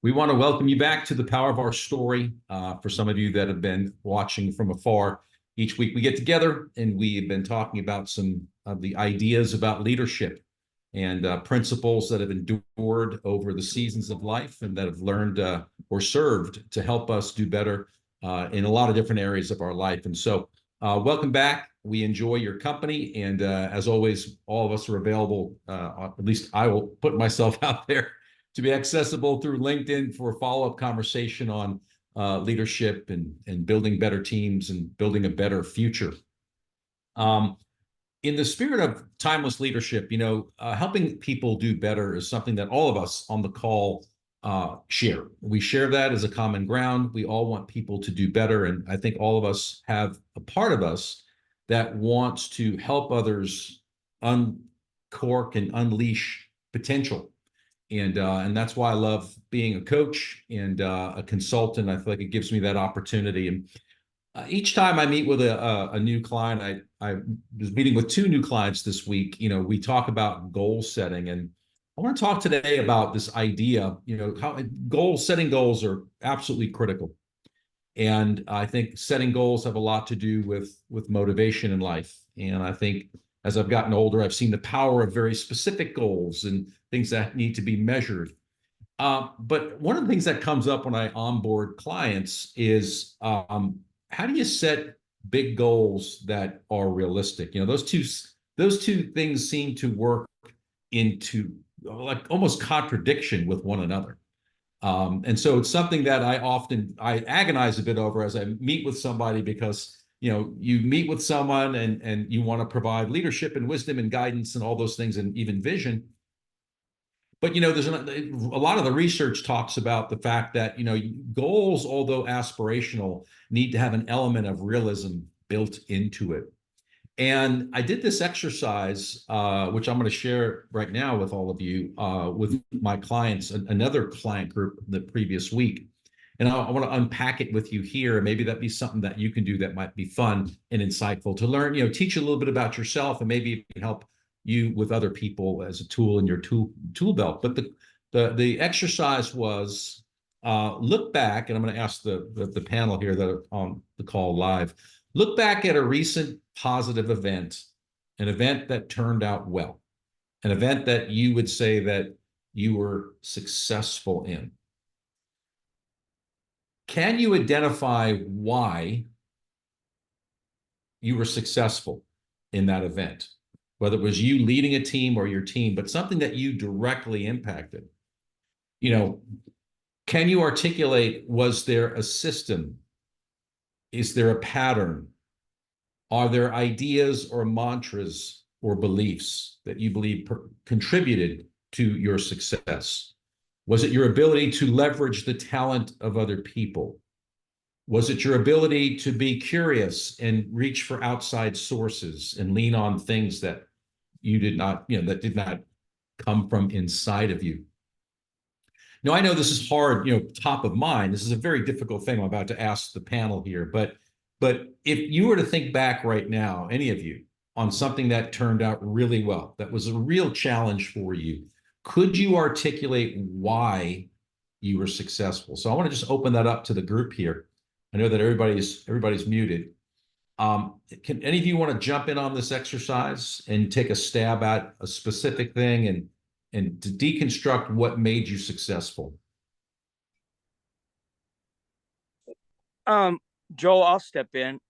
We want to welcome you back to the Power of Our Story. For some of you that have been watching from afar, each week we get together and we have been talking about some of the ideas about leadership and principles that have endured over the seasons of life and that have learned or served to help us do better in a lot of different areas of our life. And so, welcome back. We enjoy your company. And as always, all of us are available, at least I will put myself out there to be accessible through LinkedIn for a follow-up conversation on leadership and building better teams and building a better future. In the spirit of timeless leadership, helping people do better is something that all of us on the call share. We share that as a common ground. We all want people to do better. And I think all of us have a part of us that wants to help others uncork and unleash potential. And that's why I love being a coach and a consultant. I feel like it gives me that opportunity. And each time I meet with a new client, I was meeting with two new clients this week. We talk about goal setting, and I want to talk today about this idea. How setting goals are absolutely critical, and I think setting goals have a lot to do with motivation in life. And I think as I've gotten older, I've seen the power of very specific goals and things that need to be measured. But one of the things that comes up when I onboard clients is how do you set big goals that are realistic? Those two things seem to work into like almost contradiction with one another. And so it's something that I agonize a bit over as I meet with somebody, because you meet with someone and you want to provide leadership and wisdom and guidance and all those things and even vision. But there's a lot of the research talks about the fact that goals, although aspirational, need to have an element of realism built into it. And I did this exercise, which I'm going to share right now with all of you, with my clients, another client group the previous week. And I want to unpack it with you here. Maybe that'd be something that you can do that might be fun and insightful to learn, teach a little bit about yourself, and maybe help you with other people as a tool in your tool belt. But the exercise was look back, and I'm going to ask the panel here that are on the call live, look back at a recent positive event, an event that turned out well, an event that you would say that you were successful in. Can you identify why you were successful in that event? Whether it was you leading a team or your team, but something that you directly impacted. Can you articulate, was there a system? Is there a pattern? Are there ideas or mantras or beliefs that you believe contributed to your success? Was it your ability to leverage the talent of other people? Was it your ability to be curious and reach for outside sources and lean on things that you did not, that did not come from inside of you? Now, I know this is hard, top of mind. This is a very difficult thing I'm about to ask the panel here, but if you were to think back right now, any of you, on something that turned out really well, that was a real challenge for you, could you articulate why you were successful? So I want to just open that up to the group here. I know that everybody's muted. Can any of you want to jump in on this exercise and take a stab at a specific thing and to deconstruct what made you successful? Joel, I'll step in.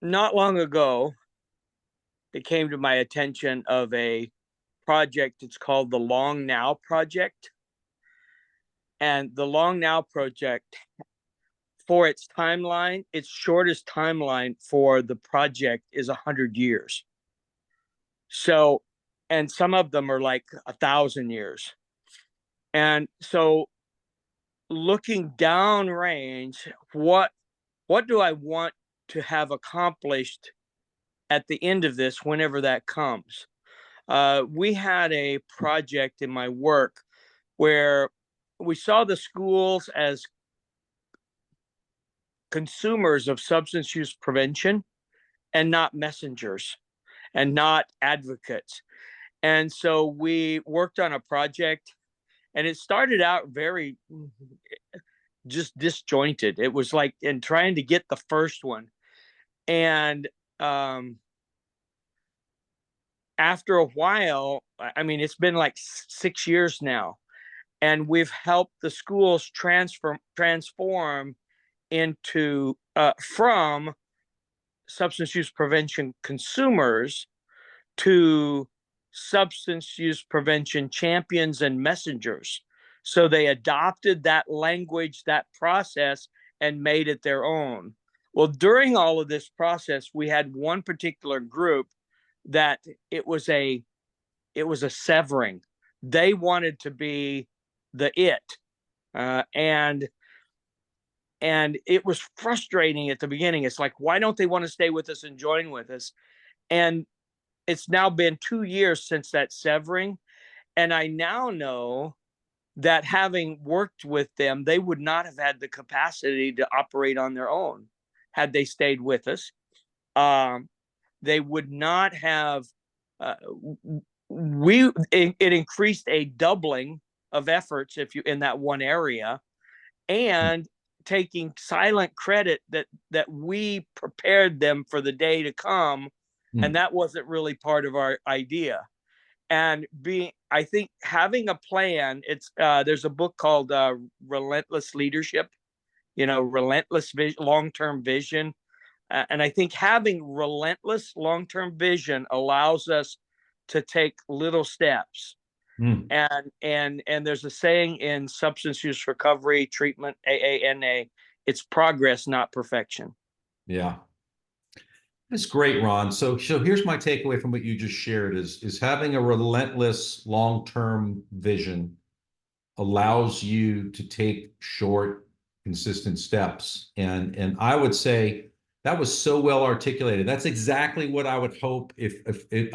Not long ago, it came to my attention of a project. It's called the Long Now Project. And the Long Now Project, for its timeline, its shortest timeline for the project is 100 years. So, and some of them are like 1,000 years. And so looking downrange, what do I want to have accomplished at the end of this, whenever that comes? We had a project in my work where we saw the schools as consumers of substance use prevention and not messengers and not advocates. And so we worked on a project And it started out very just disjointed. It was like in trying to get the first one. And after a while, I mean, it's been like 6 years now, and we've helped the schools transform into from substance use prevention consumers to substance use prevention champions and messengers. So they adopted that language, that process, and made it their own. Well, during all of this process, we had one particular group that it was a severing. They wanted to be the it, and it was frustrating at the beginning. It's like, why don't they want to stay with us and join with us? And it's now been 2 years since that severing, and I now know that having worked with them, they would not have had the capacity to operate on their own had they stayed with us. They would not have. It increased a doubling of efforts if you in that one area, and taking silent credit that we prepared them for the day to come, and that wasn't really part of our idea. And I think having a plan, it's there's a book called Relentless Leadership, relentless vision, long-term vision. And I think having relentless long-term vision allows us to take little steps. And there's a saying in substance use recovery treatment, AANA, it's progress, not perfection. Yeah. That's great, Ron. So here's my takeaway from what you just shared is having a relentless long-term vision allows you to take short, consistent steps. And I would say that was so well articulated. That's exactly what I would hope if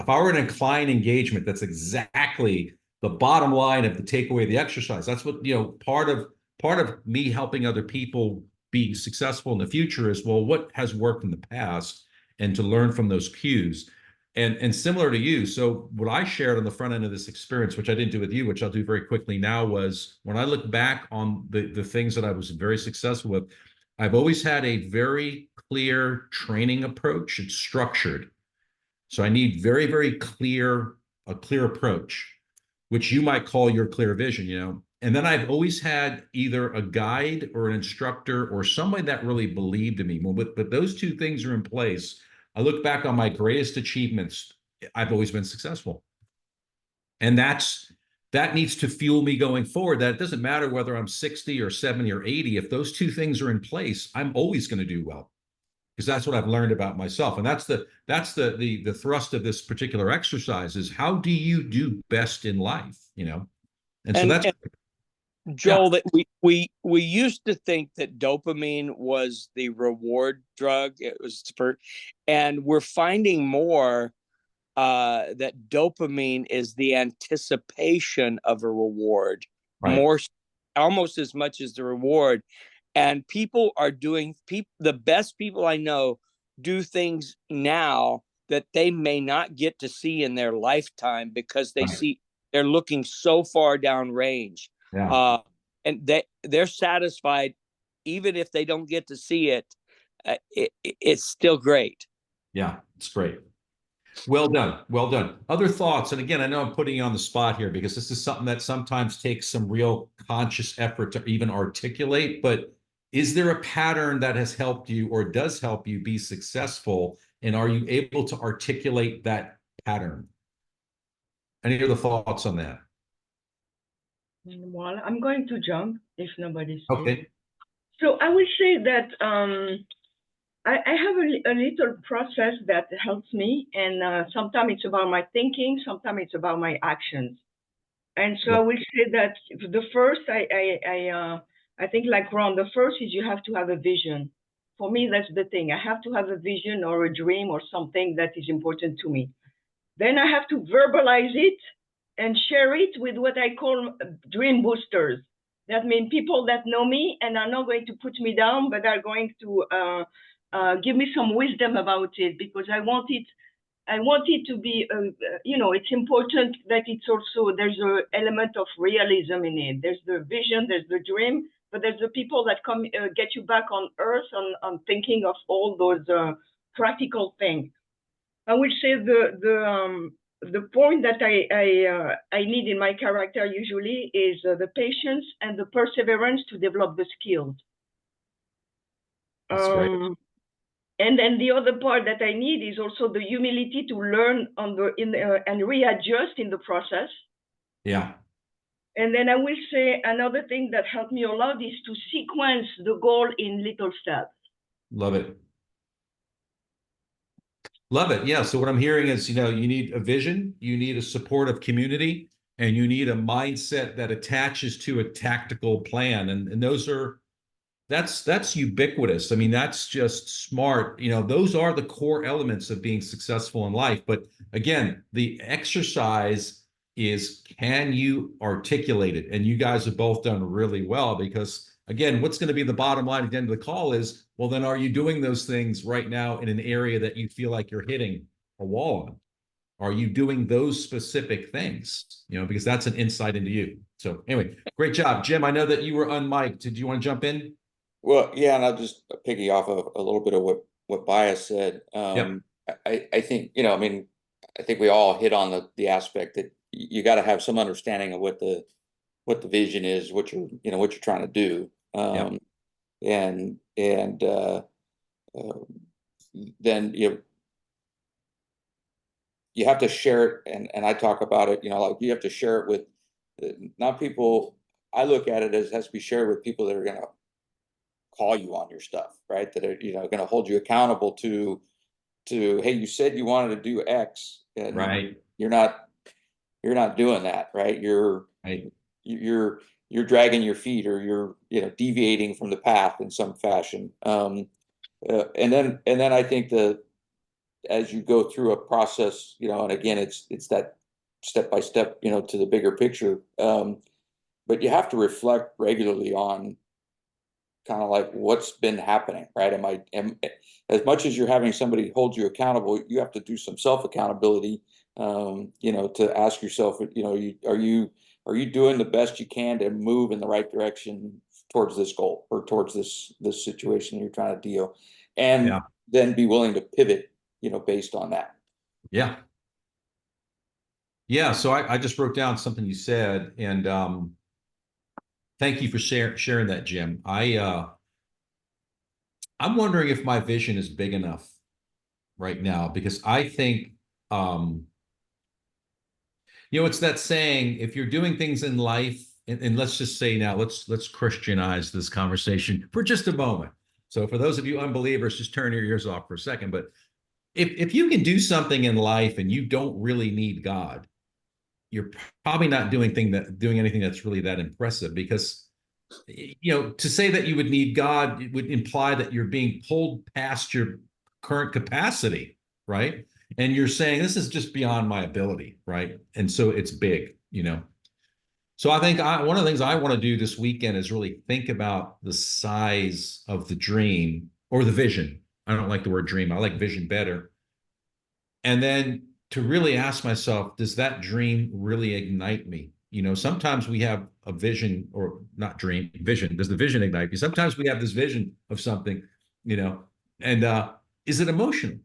I were in a client engagement, that's exactly the bottom line of the takeaway of the exercise. That's what, part of me helping other people be successful in the future is, well, what has worked in the past, and to learn from those cues. And similar to you, so what I shared on the front end of this experience, which I didn't do with you, which I'll do very quickly now, was when I look back on the things that I was very successful with, I've always had a very clear training approach. It's structured. So I need very, very a clear approach, which you might call your clear vision. And then I've always had either a guide or an instructor or somebody that really believed in me. Well, but those two things are in place. I look back on my greatest achievements, I've always been successful. And that needs to fuel me going forward, that it doesn't matter whether I'm 60 or 70 or 80. If those two things are in place, I'm always going to do well, because that's what I've learned about myself. And that's the thrust of this particular exercise is, how do you do best in life? And so that's, Joel, that we used to think that dopamine was the reward drug. It was and we're finding more that dopamine is the anticipation of a reward, right. more, almost as much as the reward. And people are doing, the best people I know do things now that they may not get to see in their lifetime, because they're looking so far down range. Yeah. And they're satisfied even if they don't get to see it. It's still great. Yeah, it's great. Well done. Well done. Other thoughts? And again, I know I'm putting you on the spot here, because this is something that sometimes takes some real conscious effort to even articulate. But is there a pattern that has helped you or does help you be successful? And are you able to articulate that pattern? Any other thoughts on that? Well, I'm going to jump if nobody's Okay. So I will say that I have a little process that helps me, and sometimes it's about my thinking, sometimes it's about my actions. And so I will say that the first, I think, like Ron, the first is you have to have a vision. For me, that's the thing. I have to have a vision or a dream or something that is important to me. Then I have to verbalize it and share it with what I call dream boosters. That means people that know me and are not going to put me down, but are going to give me some wisdom about it, because I want it I want it to be, it's important that it's also, there's an element of realism in it. There's the vision, there's the dream, but there's the people that come get you back on earth on thinking of all those practical things. I will say the point that I need in my character usually is the patience and the perseverance to develop the skills. That's great. And then the other part that I need is also the humility to learn and readjust in the process. Yeah. And then I will say another thing that helped me a lot is to sequence the goal in little steps. Love it. Love it. Yeah. So what I'm hearing is, you need a vision, you need a supportive community, and you need a mindset that attaches to a tactical plan. And that's ubiquitous. I mean, that's just smart. Those are the core elements of being successful in life. But again, the exercise is, can you articulate it? And you guys have both done really well, because again, what's going to be the bottom line at the end of the call is, well, then are you doing those things right now in an area that you feel like you're hitting a wall on? Are you doing those specific things? Because that's an insight into you. So anyway, great job. Jim, I know that you were unmiked. Did you want to jump in? Well, yeah, and I'll just piggy off of a little bit of what Baya said. Yep. I think, I think we all hit on the aspect that you got to have some understanding of what the vision is, what you're trying to do. Yep. And then you have to share it, and I talk about it, like you have to share it with not people. I look at it as it has to be shared with people that are going to call you on your stuff, right? That are going to hold you accountable to hey, you said you wanted to do X, and right, you're not doing that, right? You're dragging your feet, or you're deviating from the path in some fashion. And then I think as you go through a process, and again, it's that step by step, to the bigger picture. But you have to reflect regularly on kind of like what's been happening, right? As much as you're having somebody hold you accountable, you have to do some accountability, to ask yourself, are you doing the best you can to move in the right direction towards this goal, or towards this situation you're trying to deal, and then be willing to pivot, based on that. Yeah. Yeah. So I just wrote down something you said, and thank you for sharing that, Jim. I'm wondering if my vision is big enough right now, because I think, it's that saying, if you're doing things in life, and let's just say now, let's Christianize this conversation for just a moment. So for those of you unbelievers, just turn your ears off for a second. But if you can do something in life and you don't really need God, you're probably not doing anything that's really that impressive, because to say that you would need God, it would imply that you're being pulled past your current capacity, right? And you're saying, this is just beyond my ability, right? And so it's big. So I think one of the things I want to do this weekend is really think about the size of the dream, or the vision. I don't like the word dream. I like vision better. And then to really ask myself, does that dream really ignite me? Sometimes we have a vision, or not dream, vision. Does the vision ignite you? Sometimes we have this vision of something, and is it emotional?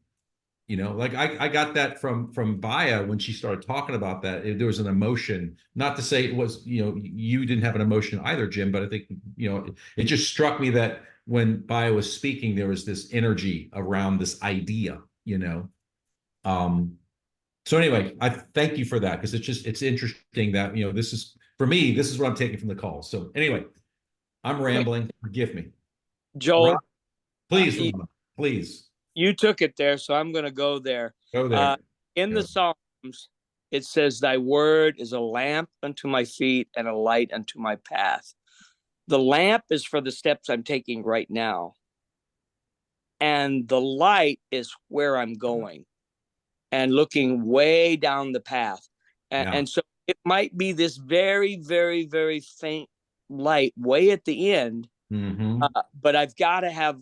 Like I got that from Baya when she started talking about that. There was an emotion, not to say it was, you didn't have an emotion either, Jim, but I think, it just struck me that when Baya was speaking, there was this energy around this idea, So anyway, I thank you for that, because it's interesting that, this is, for me, this is what I'm taking from the call. So anyway, I'm rambling. Forgive me. Joel, Rob, please, Rob, please. You took it there, so I'm going to go there. Go there. In the Psalms, it says, "Thy word is a lamp unto my feet and a light unto my path." The lamp is for the steps I'm taking right now, and the light is where I'm going and looking way down the path. And so it might be this very, very, very faint light way at the end, but I've got to have,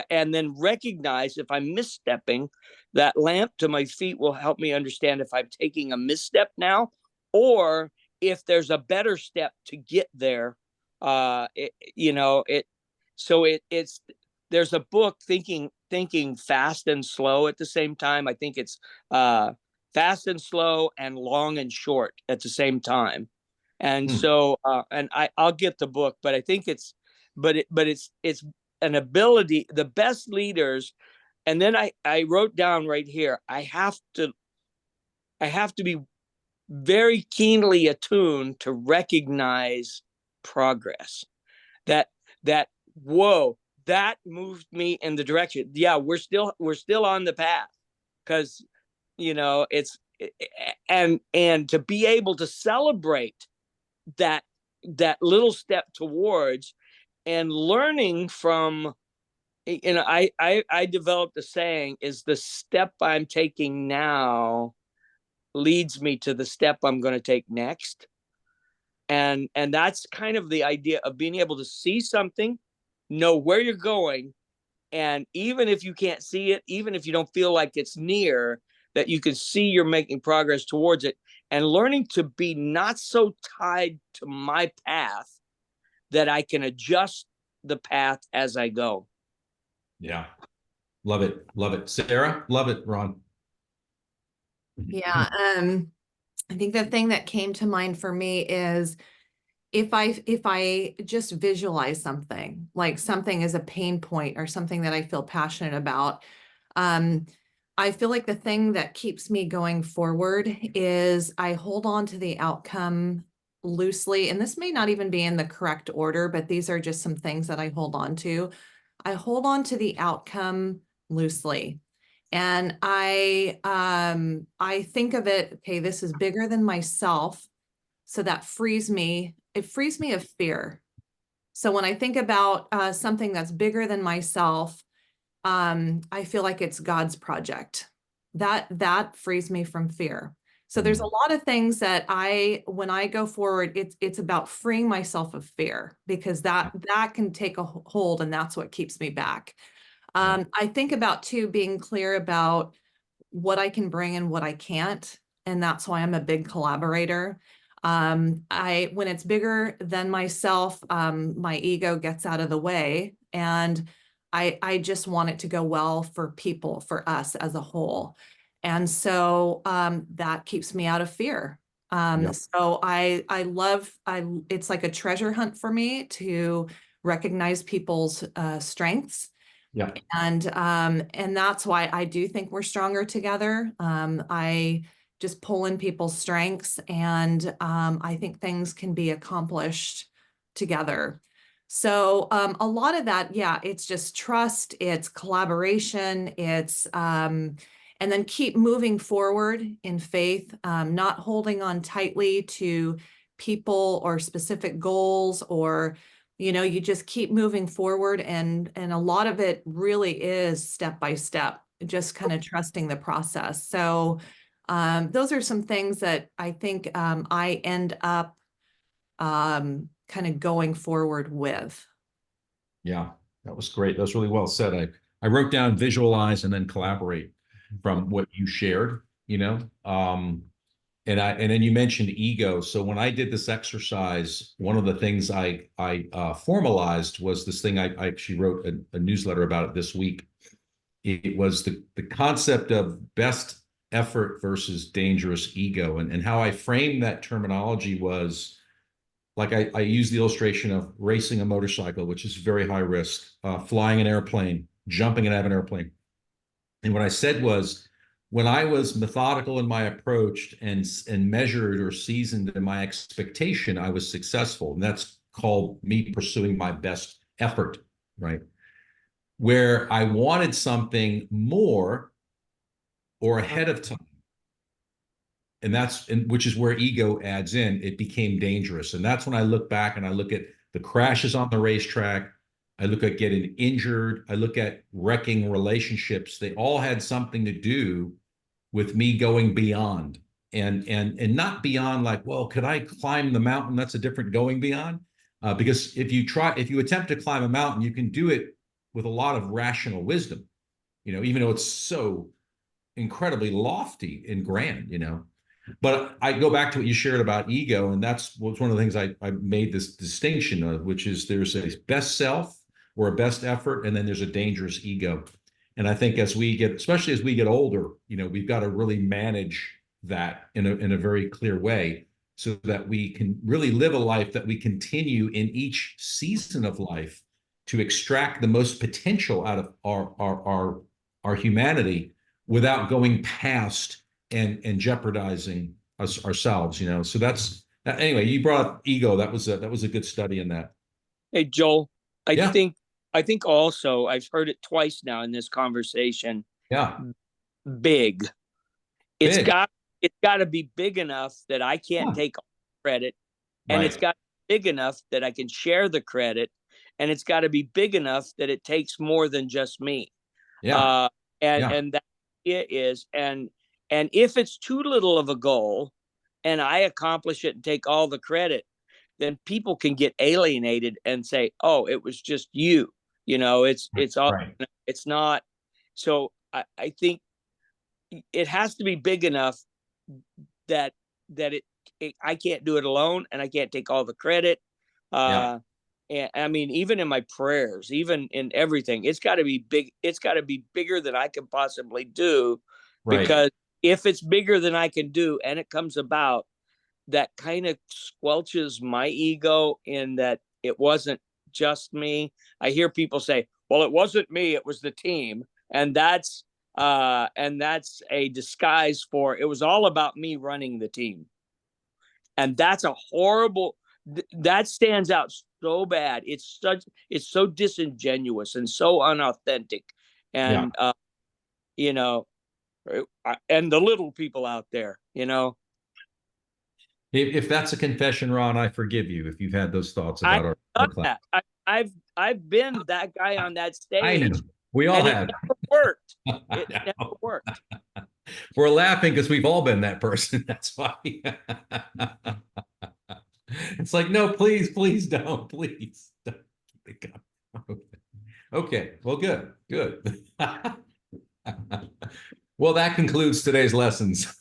and then recognize if I'm misstepping, that lamp to my feet will help me understand if I'm taking a misstep now, or if there's a better step to get there. It's there's a book, thinking fast and slow at the same time. I think it's fast and slow and long and short at the same time. And so and I'll get the book, but I think it's an ability. The best leaders, and then I wrote down right here, I have to be very keenly attuned to recognize progress. That whoa, that moved me in the direction. Yeah, we're still on the path, because it's, and to be able to celebrate that little step towards, and learning from, I developed a saying, is the step I'm taking now leads me to the step I'm going to take next. And that's kind of the idea of being able to see something, know where you're going, and even if you can't see it, even if you don't feel like it's near, that you can see you're making progress towards it, and learning to be not so tied to my path that I can adjust the path as I go. Yeah. Love it. Love it. Sarah, love it. Ron. Yeah. I think the thing that came to mind for me is if I just visualize something, like something is a pain point or something that I feel passionate about, I feel like the thing that keeps me going forward is I hold on to the outcome loosely. And this may not even be in the correct order, but these are just some things that I hold on to. I hold on to the outcome loosely. And I think of it, okay, this is bigger than myself. So that frees me. It frees me of fear. So when I think about something that's bigger than myself, I feel like it's God's project. That frees me from fear. So there's a lot of things that when I go forward, it's about freeing myself of fear, because that can take a hold, and that's what keeps me back. I think about too, being clear about what I can bring and what I can't. And that's why I'm a big collaborator. When it's bigger than myself, my ego gets out of the way, and I just want it to go well for people, for us as a whole. And so that keeps me out of fear. So it's like a treasure hunt for me to recognize people's strengths. Yeah. And that's why I do think we're stronger together. I just pull in people's strengths, and I think things can be accomplished together. So a lot of that, yeah, it's just trust, it's collaboration, it's and then keep moving forward in faith, not holding on tightly to people or specific goals, or you just keep moving forward, and a lot of it really is step by step, just kind of trusting the process. So those are some things that I think I end up kind of going forward with. Yeah, that was great. That was really well said. I wrote down visualize and then collaborate from what you shared, and then you mentioned ego. So when I did this exercise, one of the things I formalized was this thing. I actually wrote a newsletter about it this week. It was the concept of best effort versus dangerous ego, and how I framed that terminology was, like, I use the illustration of racing a motorcycle, which is very high risk, flying an airplane, jumping out of an airplane. And what I said was, when I was methodical in my approach and measured or seasoned in my expectation, I was successful. And that's called me pursuing my best effort, right? Where I wanted something more or ahead of time, which is where ego adds in, it became dangerous. And that's when I look back and I look at the crashes on the racetrack. I look at getting injured. I look at wrecking relationships. They all had something to do with me going beyond, and not beyond like, well, could I climb the mountain? That's a different going beyond. Because if you attempt to climb a mountain, you can do it with a lot of rational wisdom, even though it's so incredibly lofty and grand, you know. But I go back to what you shared about ego, and that's was one of the things I made this distinction of, which is there's a best self or a best effort, and then there's a dangerous ego. And I think as we get, especially as we get older, you know, we've got to really manage that in a very clear way so that we can really live a life that we continue in each season of life to extract the most potential out of our humanity without going past and jeopardizing us ourselves, you know. So that's anyway, you brought up ego. That was a good study in that. Hey, Joel, Yeah. I think also I've heard it twice now in this conversation. Yeah. Big. It's Big. got to be big enough that I can't take credit, and it's Right. got to be big enough that I can share the credit, and it's got to be big enough that it takes more than just me. Yeah. Yeah. And that it is, and if it's too little of a goal, and I accomplish it and take all the credit, then people can get alienated and say, "Oh, it was just you." You know, it's all, Right. it's not. So I think it has to be big enough that I can't do it alone, and I can't take all the credit. Yeah. And I mean, even in my prayers, even in everything, it's got to be big. It's got to be bigger than I can possibly do, Right. because if it's bigger than I can do and it comes about, that kind of squelches my ego in that it wasn't just me. I hear people say, "Well, it wasn't me; it was the team," and that's a disguise for it was all about me running the team, and that's a horrible. That stands out so bad. It's so disingenuous and so unauthentic, and you know, and the little people out there, you know. If that's a confession, Ron, I forgive you if you've had those thoughts I've about our done class. that. I've been that guy on that I know. stage, We all and it have. never worked. I It never know. worked. We're laughing because we've all been that person. That's why. It's like, no, please, please don't. Please don't. Okay. Well, good. Good. Well, that concludes today's lessons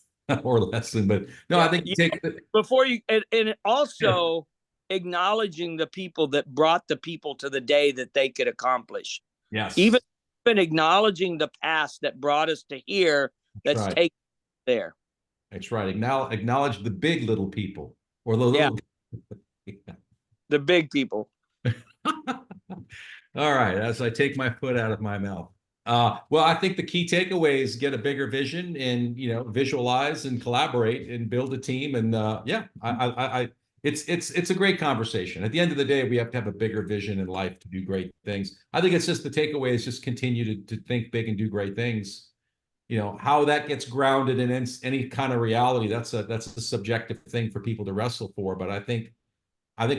or lesson. But no, I Yeah, think take before you and also acknowledging the people that brought the people to the day that they could accomplish. yes. Even acknowledging the past that brought us to here. That's Let's right. take there. That's right. Acknowledge the big little people or the Yeah, little. the big people. All right, as I take my foot out of my mouth. Well, I think the key takeaway is get a bigger vision and, you know, visualize and collaborate and build a team. And yeah, it's a great conversation. At the end of the day, we have to have a bigger vision in life to do great things. I think it's just the takeaway is just continue to think big and do great things. You know, how that gets grounded in any kind of reality, that's a subjective thing for people to wrestle for. But I think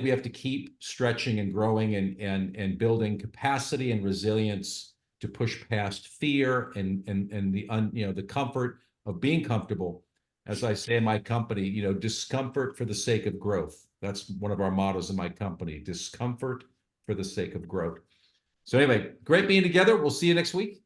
we have to keep stretching and growing and building capacity and resilience to push past fear and the comfort of being comfortable. As I say in my company, you know, discomfort for the sake of growth. That's one of our mottos in my company, discomfort for the sake of growth. So anyway, great being together. We'll see you next week.